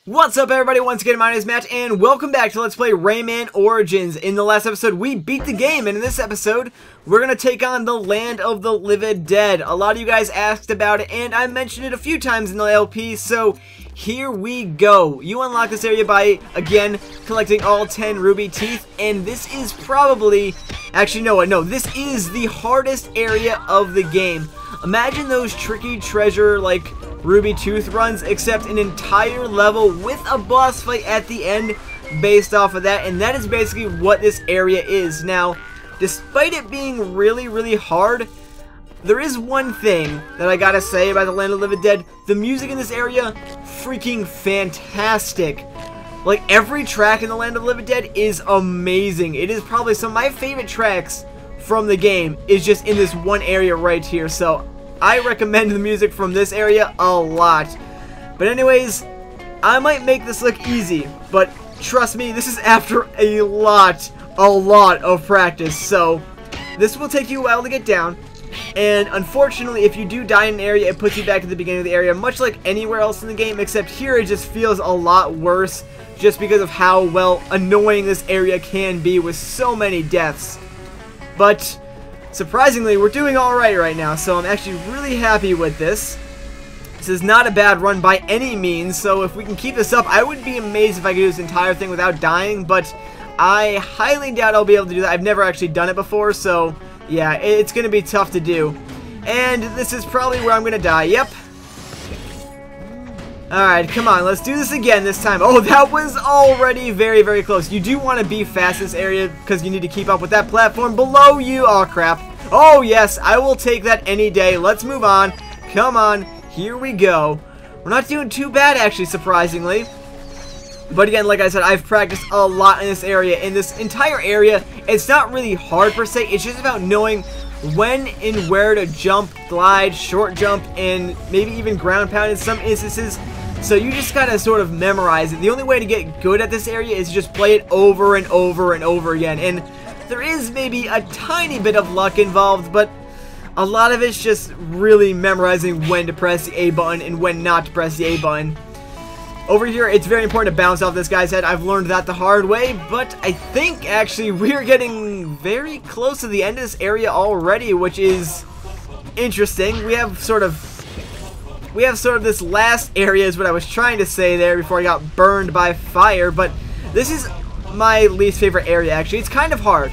What's up, everybody? Once again, my name is Matt, and welcome back to Let's Play Rayman Origins. In the last episode, we beat the game, and in this episode, we're going to take on the land of the Livid Dead. A lot of you guys asked about it, and I mentioned it a few times in the LP, so here we go. You unlock this area by, again, collecting all 10 ruby teeth, and this is probably... Actually, no, this is the hardest area of the game. Imagine those tricky treasure, like... ruby tooth runs, except an entire level with a boss fight at the end based off of that, and that is basically what this area is. Now, despite it being really hard, there is one thing that I gotta say about the Land of the Livid Dead. The music in this area, freaking fantastic. Like, every track in the Land of the Livid Dead is amazing. It is probably some of my favorite tracks from the game is just in this one area right here, so I recommend the music from this area a lot. But anyways, I might make this look easy, but trust me, this is after a lot of practice. So this will take you a while to get down, and unfortunately, if you do die in an area, it puts you back at the beginning of the area, much like anywhere else in the game, except here it just feels a lot worse, just because of how, well, annoying this area can be with so many deaths. But surprisingly, we're doing alright right now, so I'm actually really happy with this. This is not a bad run by any means, so if we can keep this up, I would be amazed if I could do this entire thing without dying, but I highly doubt I'll be able to do that. I've never actually done it before, so yeah, it's going to be tough to do. And this is probably where I'm going to die. Yep. Alright, come on, let's do this again this time. Oh, that was already very close. You do want to be fast in this area because you need to keep up with that platform below you. Oh, crap. Oh, yes, I will take that any day. Let's move on. Come on, here we go. We're not doing too bad, actually, surprisingly. But again, like I said, I've practiced a lot in this area. In this entire area, it's not really hard per se. It's just about knowing when and where to jump, glide, short jump, and maybe even ground pound in some instances. So you just gotta sort of memorize it. The only way to get good at this area is just play it over and over and over again. And there is maybe a tiny bit of luck involved, but a lot of it's just really memorizing when to press the A button and when not to press the A button. Over here, it's very important to bounce off this guy's head. I've learned that the hard way, but I think actually we're getting very close to the end of this area already, which is interesting. We have sort of this last area is what I was trying to say there before I got burned by fire, but this is my least favorite area, actually. It's kind of hard.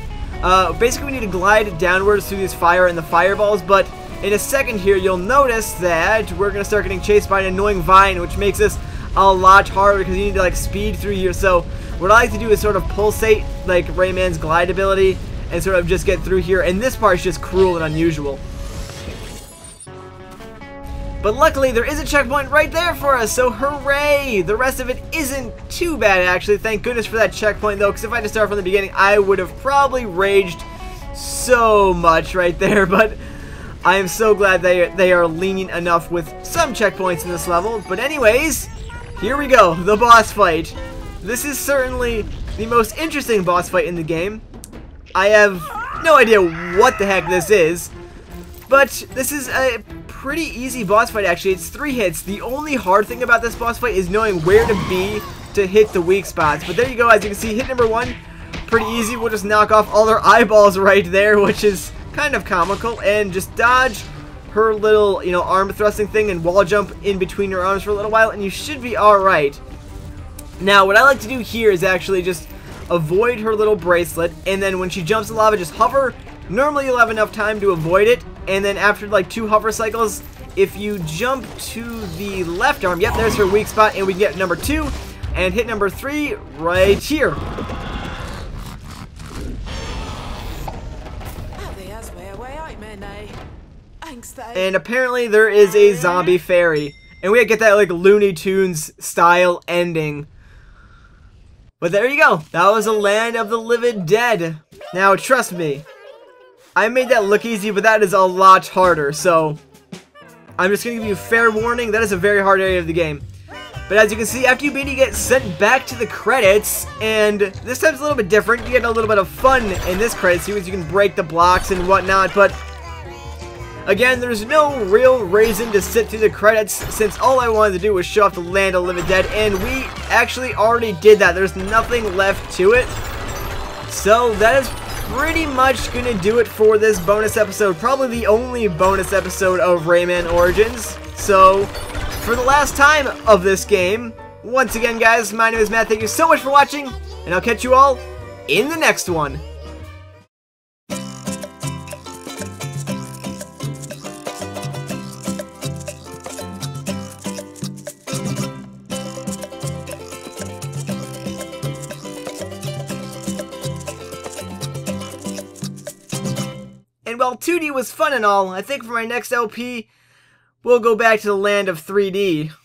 Basically, we need to glide downwards through these fire and the fireballs, but in a second here, you'll notice that we're going to start getting chased by an annoying vine, which makes this a lot harder because you need to, like, speed through here. So what I like to do is sort of pulsate, like, Rayman's glide ability and sort of just get through here, and this part is just cruel and unusual. But luckily, there is a checkpoint right there for us, so hooray! The rest of it isn't too bad, actually. Thank goodness for that checkpoint, though, because if I had to start from the beginning, I would have probably raged so much right there. But I am so glad they are lenient enough with some checkpoints in this level. But anyways, here we go, the boss fight. This is certainly the most interesting boss fight in the game. I have no idea what the heck this is, but this is a pretty easy boss fight, actually. It's 3 hits. The only hard thing about this boss fight is knowing where to be to hit the weak spots. But there you go, as you can see, hit number 1, pretty easy. We'll just knock off all their eyeballs right there, which is kind of comical, and just dodge her little, you know, arm thrusting thing and wall jump in between your arms for a little while, and you should be alright. Now, what I like to do here is actually just avoid her little bracelet, and then when she jumps in lava, just hover. Normally, you'll have enough time to avoid it, and then after like 2 hover cycles, if you jump to the left arm, yep, there's her weak spot, and we get number 2, and hit number 3 right here. And apparently there is a zombie fairy, and we get that like Looney Tunes style ending. But there you go, that was the Land of the Livid Dead. Now trust me, I made that look easy, but that is a lot harder, so I'm just going to give you fair warning, that is a very hard area of the game. But as you can see, after you beat it, you get sent back to the credits, and this time's a little bit different. You get a little bit of fun in this credits, because you can break the blocks and whatnot, but Again, there's no real reason to sit through the credits since all I wanted to do was show off the land of Livid Dead, and we actually already did that. There's nothing left to it. So that is pretty much gonna do it for this bonus episode. Probably the only bonus episode of Rayman Origins. So, for the last time of this game, once again guys, my name is Matt. Thank you so much for watching, and I'll catch you all in the next one. And while 2D was fun and all, I think for my next LP, we'll go back to the land of 3D.